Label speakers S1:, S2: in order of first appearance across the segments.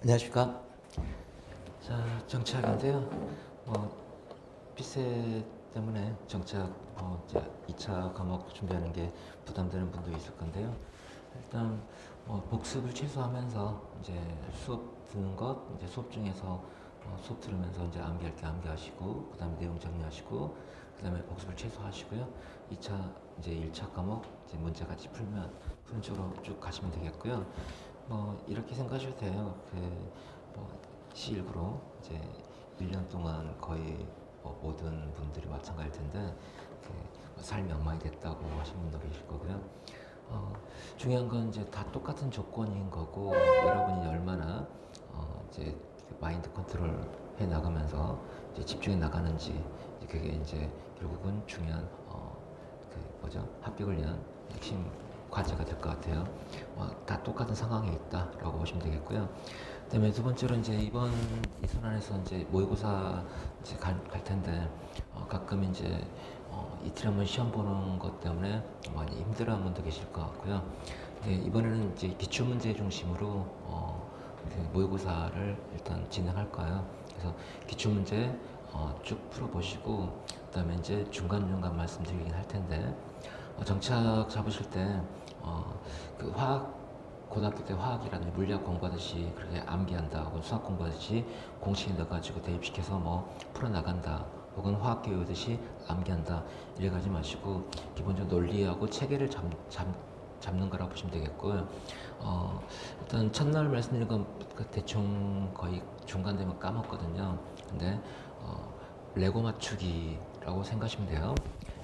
S1: 안녕하십니까. 자, 정치학인데요. 삐세 때문에 정치학 이제 2차 과목 준비하는 게 부담되는 분도 있을 건데요. 일단 복습을 최소화하면서 이제 수업 듣는 것, 이제 수업 중에서 수업 들으면서 이제 암기할 게 암기하시고, 그다음에 내용 정리하시고, 그다음에 복습을 최소화하시고요. 2차 이제 1차 과목 이제 문제 같이 풀면 푸는 쪽으로 쭉 가시면 되겠고요. 이렇게 생각하셔도 돼요. C19로 이제 1년 동안 거의 모든 분들이 마찬가지일 텐데 삶이 엉망이 됐다고 하시는 분도 계실 거고요. 중요한 건 이제 다 똑같은 조건인 거고 여러분이 얼마나 이제 마인드 컨트롤 해 나가면서 이제 집중해 나가는지 그게 이제 결국은 중요한 합격을 위한 핵심 과제가 될 것 같아요. 다 똑같은 상황에 있다라고 보시면 되겠고요. 그다음에 두 번째로 이제 이번 이 선언에서 이제 모의고사 이제 갈 텐데 가끔 이제 이틀에 한 번 시험 보는 것 때문에 많이 힘들어하는 분도 계실 것 같고요. 이번에는 이제 기출 문제 중심으로 모의고사를 일단 진행할 거예요. 그래서 기출 문제 쭉 풀어보시고 그다음에 이제 중간중간 말씀드리긴 할 텐데 정착 잡으실 때 그 화학 고등학교 때 화학이라든지 물리학 공부하듯이 그렇게 암기한다 혹은 수학 공부하듯이 공식에 넣어가지고 대입시켜서 풀어나간다 혹은 화학 교육하듯이 암기한다 이래 가지 마시고 기본적으로 논리하고 체계를 잡는 거라고 보시면 되겠고요. 일단 첫날 말씀드린 건 대충 거의 중간 되면 까먹거든요. 근데 레고 맞추기라고 생각하시면 돼요.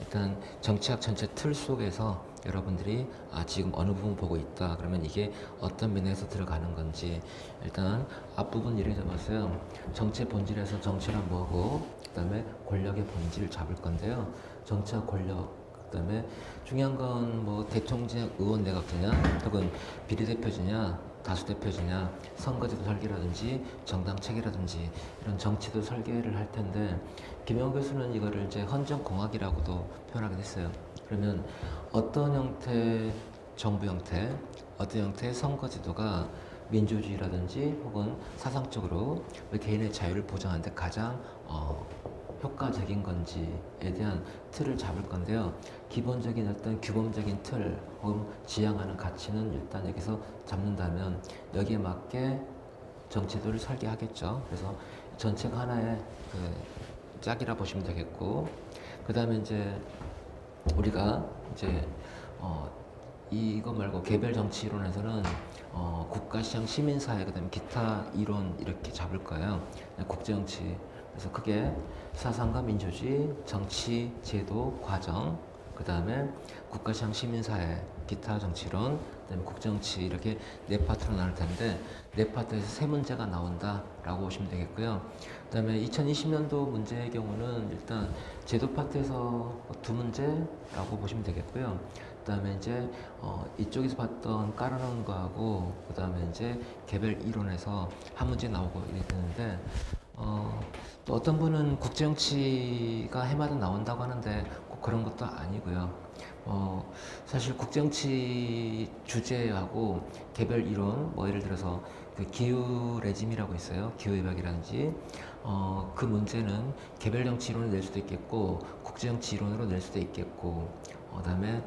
S1: 일단 정치학 전체 틀 속에서 여러분들이 지금 어느 부분 보고 있다 그러면 이게 어떤 면에서 들어가는 건지 일단 앞부분 예를 들어봤어요. 정치의 본질에서 정치란 뭐고 그 다음에 권력의 본질을 잡을 건데요. 정치와 권력 그 다음에 중요한 건 대통령 의원 내각제냐 혹은 비례대표제냐 다수대표제냐 선거제도 설계라든지 정당 체계라든지 이런 정치도 설계를 할 텐데 김영 교수는 이거를 이제 헌정공학이라고도 표현하게 됐어요. 그러면 어떤 형태 정부 형태, 어떤 형태의 선거제도가 민주주의라든지 혹은 사상적으로 개인의 자유를 보장하는데 가장 효과적인 건지에 대한 틀을 잡을 건데요. 기본적인 어떤 규범적인 틀 혹은 지향하는 가치는 일단 여기서 잡는다면 여기에 맞게 정치도를 설계하겠죠. 그래서 전체가 하나의 짝이라 보시면 되겠고 그 다음에 이제 우리가 이제 이거 말고 개별 정치 이론에서는 국가시장 시민사회 그다음에 기타 이론 이렇게 잡을 거예요. 국제정치 그래서 크게 사상과 민주주의, 정치, 제도, 과정 그 다음에 국가시장 시민사회, 기타 정치론, 그다음에 국정치 이렇게 네 파트로 나눌 텐데 네 파트에서 세 문제가 나온다라고 보시면 되겠고요. 그다음에 2020년도 문제의 경우는 일단 제도 파트에서 두 문제라고 보시면 되겠고요. 그다음에 이제 이쪽에서 봤던 깔아놓은 거하고 그다음에 이제 개별 이론에서 한 문제 나오고 이렇게 되는데 또 어떤 분은 국제정치가 해마다 나온다고 하는데 꼭 그런 것도 아니고요. 사실 국제정치 주제하고 개별 이론, 예를 들어서 그 기후 레짐이라고 있어요. 기후협약이라든지. 그 문제는 개별 정치 이론을 낼 수도 있겠고, 국제정치 이론으로 낼 수도 있겠고, 그 다음에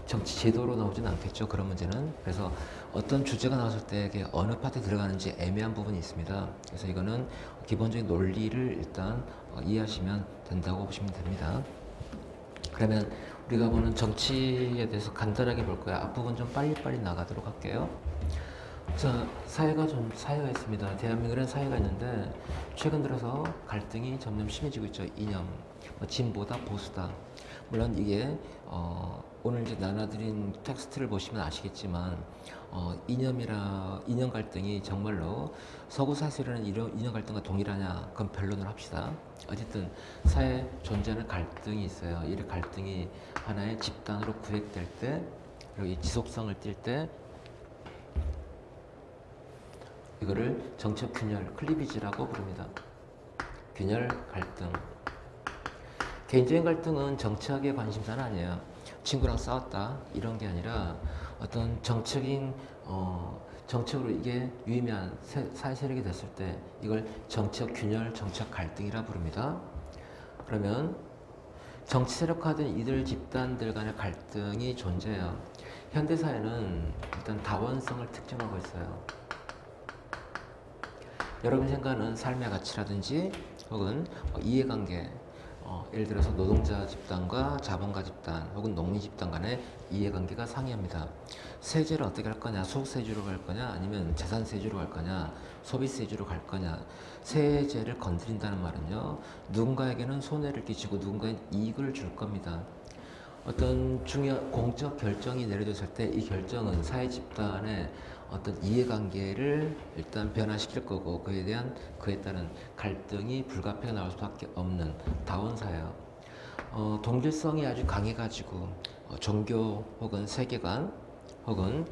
S1: 정치 제도로 나오진 않겠죠. 그런 문제는. 그래서 어떤 주제가 나왔을 때 어느 파트에 들어가는지 애매한 부분이 있습니다. 그래서 이거는 기본적인 논리를 일단 이해하시면 된다고 보시면 됩니다. 그러면 우리가 보는 정치에 대해서 간단하게 볼 거예요. 앞부분 좀 빨리빨리 나가도록 할게요. 자, 사회가 있습니다. 대한민국에는 사회가 있는데 최근 들어서 갈등이 점점 심해지고 있죠. 이념, 진보다 보수다. 물론 이게 오늘 이제 나눠드린 텍스트를 보시면 아시겠지만 이념 갈등이 정말로 서구 사회라는 이념 갈등과 동일하냐? 그건 변론을 합시다. 어쨌든 사회에 존재하는 갈등이 있어요. 이 갈등이 하나의 집단으로 구획될 때 그리고 이 지속성을 띌 때 이거를 정치적 균열, 클리비지라고 부릅니다. 균열 갈등. 개인적인 갈등은 정치학의 관심사는 아니에요. 친구랑 싸웠다 이런 게 아니라 어떤 정책인 정책으로 이게 유의미한 사회 세력이 됐을 때 이걸 정치적 균열, 정치적 갈등이라 부릅니다. 그러면 정치 세력화된 이들 집단들 간의 갈등이 존재해요. 현대사회는 일단 다원성을 특징하고 있어요. 여러분이 생각하는 삶의 가치라든지 혹은 이해관계, 예를 들어서 노동자 집단과 자본가 집단 혹은 농민 집단 간의 이해관계가 상이합니다. 세제를 어떻게 할 거냐, 소득세제로 갈 거냐, 아니면 재산세제로 갈 거냐, 소비세제로 갈 거냐. 세제를 건드린다는 말은요, 누군가에게는 손해를 끼치고 누군가에게 이익을 줄 겁니다. 어떤 중요한 공적 결정이 내려졌을 때 이 결정은 사회 집단의 어떤 이해관계를 일단 변화시킬 거고 그에 따른 갈등이 불가피하게 나올 수밖에 없는 다원사예요. 동질성이 아주 강해가지고 종교 혹은 세계관 혹은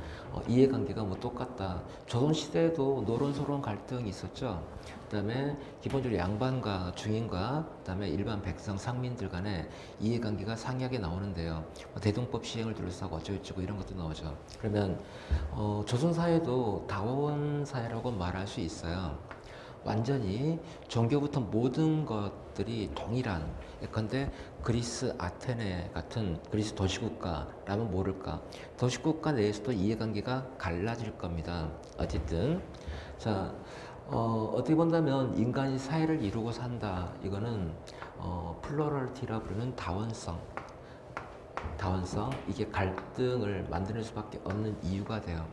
S1: 이해관계가 뭐 똑같다. 조선시대에도 노론소론 갈등이 있었죠. 그 다음에 기본적으로 양반과 중인과 그 다음에 일반 백성 상민들 간의 이해관계가 상이하게 나오는데요. 대동법 시행을 둘러싸고 어쩌고저쩌고 이런 것도 나오죠. 그러면 조선사회도 다원사회라고 말할 수 있어요. 완전히 종교부터 모든 것들이 동일한, 예컨대 그리스 아테네 같은 그리스 도시국가라면 모를까, 도시국가 내에서도 이해관계가 갈라질 겁니다. 어쨌든 자, 어떻게 본다면 인간이 사회를 이루고 산다, 이거는 플로럴티라 부르는 다원성, 이게 갈등을 만들 수밖에 없는 이유가 돼요.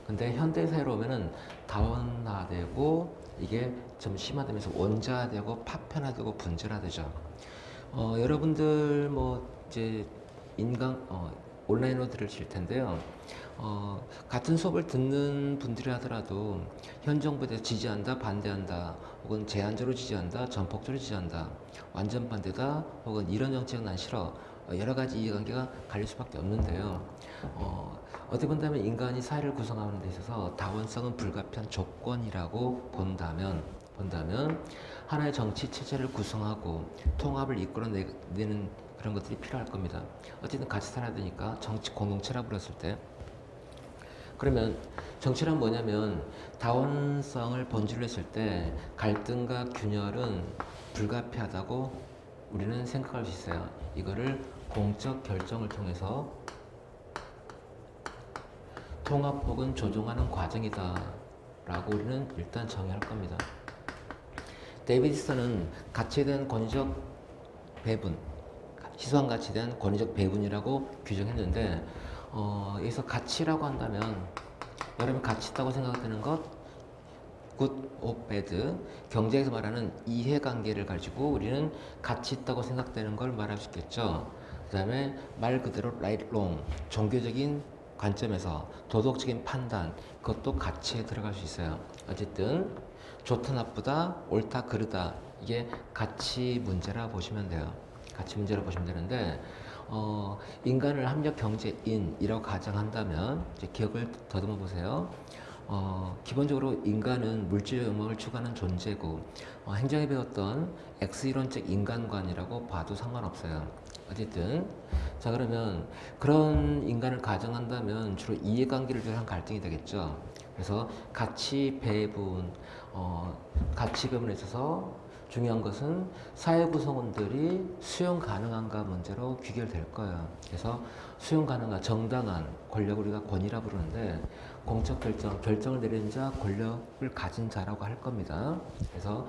S1: 근데 현대사회로 오면은 다원화되고 이게 좀 심화되면서 원자되고 파편화되고 분절화되죠. 여러분들 뭐 이제 온라인으로 들으실 텐데요. 같은 수업을 듣는 분들이 하더라도 현 정부에 대해서 지지한다, 반대한다, 혹은 제한적으로 지지한다, 전폭적으로 지지한다, 완전 반대다, 혹은 이런 정책은 난 싫어, 여러 가지 이해관계가 갈릴 수밖에 없는데요. 어떻게 본다면 인간이 사회를 구성하는 데 있어서 다원성은 불가피한 조건이라고 본다면 하나의 정치 체제를 구성하고 통합을 이끌어내는 그런 것들이 필요할 겁니다. 어쨌든 같이 살아야 되니까 정치 공동체라 불렀을 때, 그러면 정치란 뭐냐면 다원성을 본질로 했을 때 갈등과 균열은 불가피하다고 우리는 생각할 수 있어요. 이거를 공적 결정을 통해서 통합 혹은 조정하는 과정이다 라고 우리는 일단 정의할 겁니다. 데이비드슨은 가치에 대한 권위적 배분, 희소한 가치에 대한 권위적 배분이라고 규정했는데, 여기서 가치라고 한다면 여러분 가치 있다고 생각되는 것, good or bad, 경제에서 말하는 이해관계를 가지고 우리는 가치 있다고 생각되는 걸 말할 수 있겠죠. 그 다음에 말 그대로 right, wrong, 종교적인 관점에서 도덕적인 판단, 그것도 가치에 들어갈 수 있어요. 어쨌든 좋다 나쁘다, 옳다 그르다, 이게 가치 문제라 보시면 돼요. 가치 문제라 보시면 되는데, 인간을 합력 경제인이라고 가정한다면 이제 기억을 더듬어 보세요. 기본적으로 인간은 물질의 욕망을 추구하는 존재고, 행정에 배웠던 X이론적 인간관이라고 봐도 상관없어요. 어쨌든 자, 그러면 그런 인간을 가정한다면 주로 이해관계를 위한 갈등이 되겠죠. 그래서 가치 배분에 있어서 중요한 것은 사회 구성원들이 수용 가능한가 문제로 귀결될 거예요. 그래서 수용 가능한 정당한 권력을 우리가 권위라 부르는데, 공적 결정을 내리는 자, 권력을 가진 자라고 할 겁니다. 그래서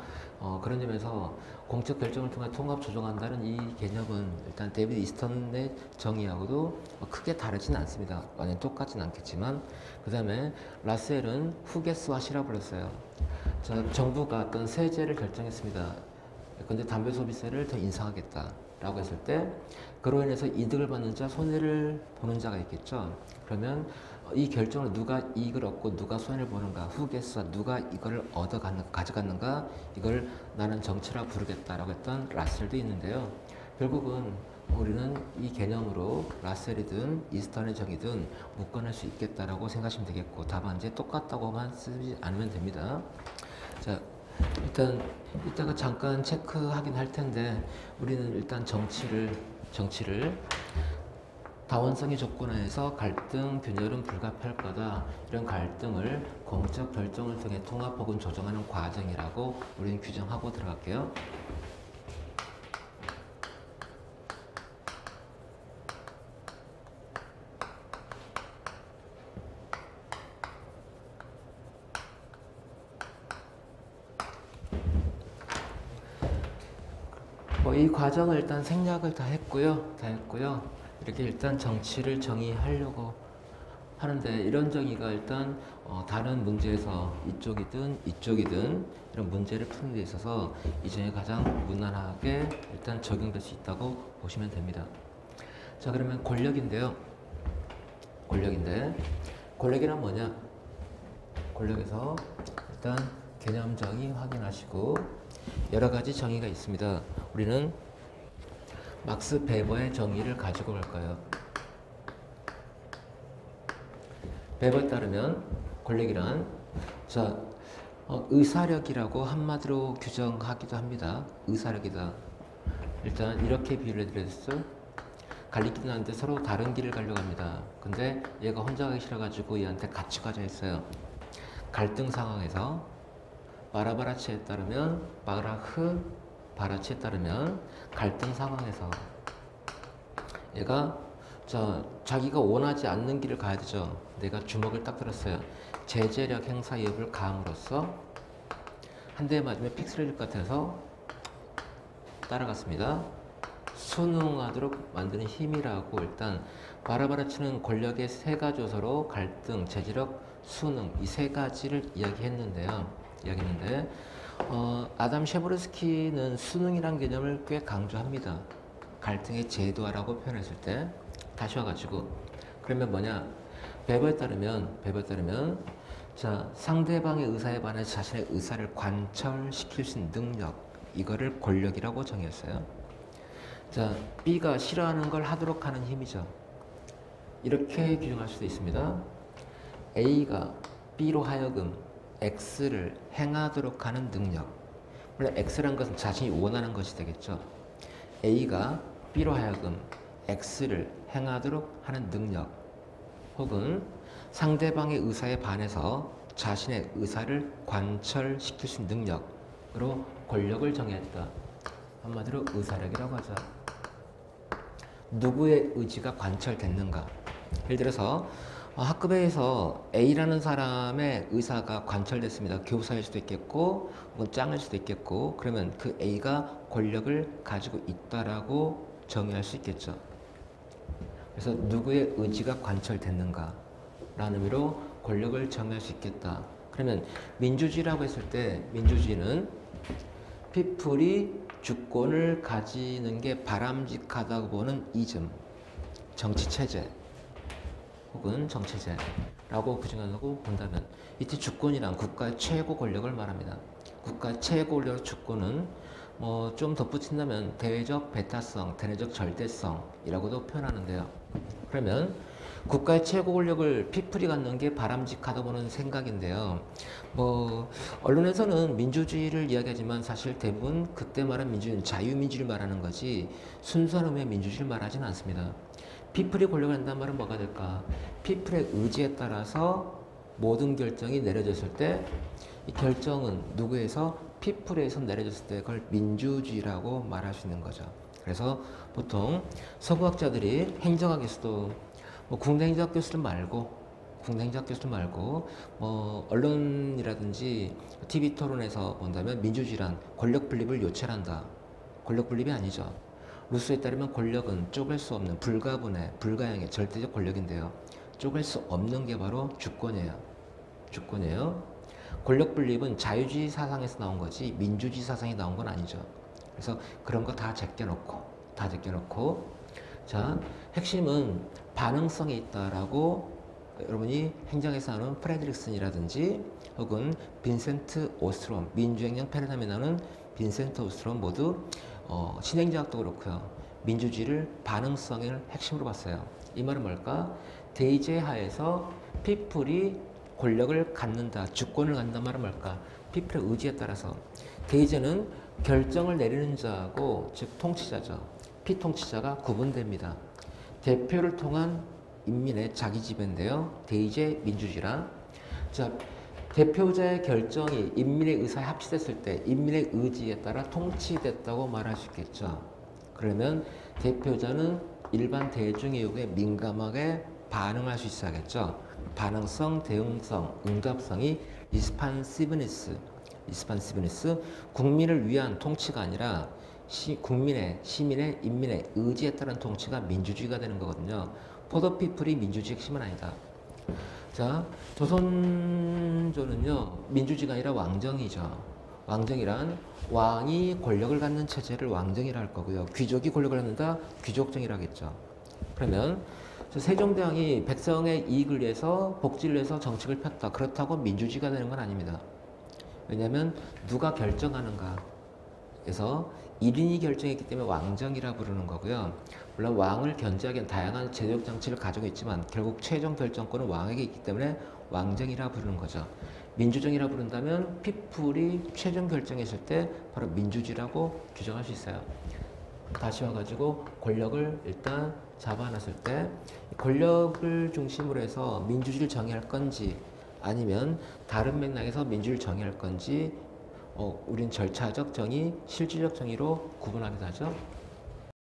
S1: 그런 점에서 공적 결정을 통해 통합 조정한다는 이 개념은 일단 데이비드 이스턴의 정의하고도 크게 다르진 않습니다. 완전 똑같진 않겠지만, 그 다음에 라셀은 후게스와시라 불렀어요. 자, 정부가 어떤 세제를 결정했습니다. 근데 담배 소비세를 더 인상하겠다라고 했을 때, 그로 인해서 이득을 받는 자, 손해를 보는 자가 있겠죠. 그러면 이 결정을 누가 이익을 얻고 누가 손해를 보는가, 후계수와 누가 이걸 가져갔는가, 이걸 나는 정치라 부르겠다라고 했던 라셀도 있는데요. 결국은 우리는 이 개념으로 라셀이든 이스턴의 정의든 묶어낼 수 있겠다라고 생각하시면 되겠고, 다만 이제 똑같다고만 쓰지 않으면 됩니다. 자, 일단 이따가 잠깐 체크하긴 할 텐데, 우리는 일단 정치를 다원성의 조건하에서 갈등, 균열은 불가피할 거다. 이런 갈등을 공적 결정을 통해 통합 혹은 조정하는 과정이라고 우리는 규정하고 들어갈게요. 이 과정을 일단 생략을 다 했고요. 이렇게 일단 정치를 정의하려고 하는데, 이런 정의가 일단 다른 문제에서 이쪽이든 이런 문제를 푸는 데 있어서 이 정의가 가장 무난하게 일단 적용될 수 있다고 보시면 됩니다. 자, 그러면 권력인데요. 권력이란 뭐냐? 권력에서 일단 개념 정의 확인하시고, 여러 가지 정의가 있습니다. 우리는 막스 베버의 정의를 가지고 갈 거예요. 베버에 따르면 권력이란 의사력이라고 한마디로 규정하기도 합니다. 의사력이다. 일단 이렇게 비유를 드렸어. 갈리기는 하는데 서로 다른 길을 가려고 합니다. 근데 얘가 혼자 가기 싫어가지고 얘한테 같이 가자 했어요. 갈등 상황에서 바라바라치에 따르면 바라치에 따르면 갈등 상황에서 얘가 자기가 원하지 않는 길을 가야 되죠. 내가 주먹을 딱 들었어요. 제재력 행사 위협을 가함으로써 한 대 맞으면 픽 쓰러질 것 같아서 따라갔습니다. 순응하도록 만드는 힘이라고, 일단 바라바라치는 권력의 세 가지 요소로 갈등, 제재력, 순응, 이 세 가지를 이야기했는데 아담 셰브르스키는 순응이란 개념을 꽤 강조합니다. 갈등의 제도화라고 표현했을 때. 다시 와가지고 그러면 뭐냐? 베버에 따르면 상대방의 의사에 반해 자신의 의사를 관철시킬 수 있는 능력, 이거를 권력이라고 정의했어요. B가 싫어하는 걸 하도록 하는 힘이죠. 이렇게 규정할 수도 있습니다. A가 B로 하여금 X를 행하도록 하는 능력. 물론 X란 것은 자신이 원하는 것이 되겠죠. A가 B로 하여금 X를 행하도록 하는 능력, 혹은 상대방의 의사에 반해서 자신의 의사를 관철시킬 수 있는 능력으로 권력을 정의했다. 한마디로 의사력이라고 하죠. 누구의 의지가 관철됐는가? 예를 들어서 학급회에서 A라는 사람의 의사가 관철됐습니다. 교사일 수도 있겠고 혹은 짱일 수도 있겠고, 그러면 그 A가 권력을 가지고 있다라고 정의할 수 있겠죠. 그래서 누구의 의지가 관철됐는가 라는 의미로 권력을 정의할 수 있겠다. 그러면 민주주의라고 했을 때, 민주주의는 피플이 주권을 가지는 게 바람직하다고 보는 이즘, 정치체제 혹은 정체제라고 규정하고 본다면, 이때 주권이란 국가의 최고 권력을 말합니다. 국가의 최고 권력의 주권은 좀 덧붙인다면 대외적 배타성, 대내적 절대성이라고도 표현하는데요. 그러면 국가의 최고 권력을 피플이 갖는 게 바람직하다고 보는 생각인데요. 언론에서는 민주주의를 이야기하지만 사실 대부분 그때 말한 민주주의는 자유민주주의를 말하는 거지 순수한 의미의 민주주의를 말하지는 않습니다. 피플이 권력을 한다는 말은 뭐가 될까? 피플의 의지에 따라서 모든 결정이 내려졌을 때, 이 결정은 누구에서? 피플에서 내려졌을 때 그걸 민주주의라고 말할 수 있는 거죠. 그래서 보통 서구학자들이 행정학에서도 국내 행정학 교수들 말고 언론이라든지 TV 토론에서 본다면 민주주의란 권력 분립을 요체한다. 권력 분립이 아니죠. 루소에 따르면 권력은 쪼갤 수 없는 불가형의 절대적 권력인데요. 쪼갤 수 없는 게 바로 주권이에요. 권력 분립은 자유주의 사상에서 나온 거지 민주주의 사상이 나온 건 아니죠. 그래서 그런 거 다 제껴놓고 핵심은 반응성에 있다라고 여러분이 행정에서 나오는 프레드릭슨이라든지 혹은 빈센트 오스트롬, 민주행정 패러다임에 나오는 빈센트 오스트롬 모두 신행정학도 그렇고요. 민주주의를 반응성을 핵심으로 봤어요. 이 말은 뭘까? 대의제 하에서 피플이 권력을 갖는다, 주권을 갖는다 말은 뭘까? 피플의 의지에 따라서. 대의제는 결정을 내리는 자하고, 즉 통치자죠. 피통치자가 구분됩니다. 대표를 통한 인민의 자기 지배인데요. 대의제 민주주의라. 자, 대표자의 결정이 인민의 의사에 합치됐을 때 인민의 의지에 따라 통치됐다고 말할 수 있겠죠. 그러면 대표자는 일반 대중의 요구에 민감하게 반응할 수 있어야겠죠. 반응성, 대응성, 응답성이 리스판시브니스, 국민을 위한 통치가 아니라 국민의, 시민의, 인민의 의지에 따른 통치가 민주주의가 되는 거거든요. 포더피플이 민주주의 핵심은 아니다. 자, 조선조는요, 민주주의가 아니라 왕정이죠. 왕정이란 왕이 권력을 갖는 체제를 왕정이라 할 거고요. 귀족이 권력을 갖는다, 귀족정이라 하겠죠. 그러면 세종대왕이 백성의 이익을 위해서, 복지를 위해서 정책을 폈다. 그렇다고 민주주의가 되는 건 아닙니다. 왜냐하면 누가 결정하는가 에서 1인이 결정했기 때문에 왕정이라 부르는 거고요. 물론 왕을 견제하기 위한 다양한 제도적 장치를 가지고 있지만 결국 최종 결정권은 왕에게 있기 때문에 왕정이라 부르는 거죠. 민주정이라 부른다면 피플이 최종 결정했을 때 바로 민주주의라고 규정할 수 있어요. 다시 와가지고 권력을 일단 잡아놨을 때 권력을 중심으로 해서 민주주의를 정의할 건지 아니면 다른 맥락에서 민주주의를 정의할 건지 우린 절차적 정의, 실질적 정의로 구분하기도 하죠.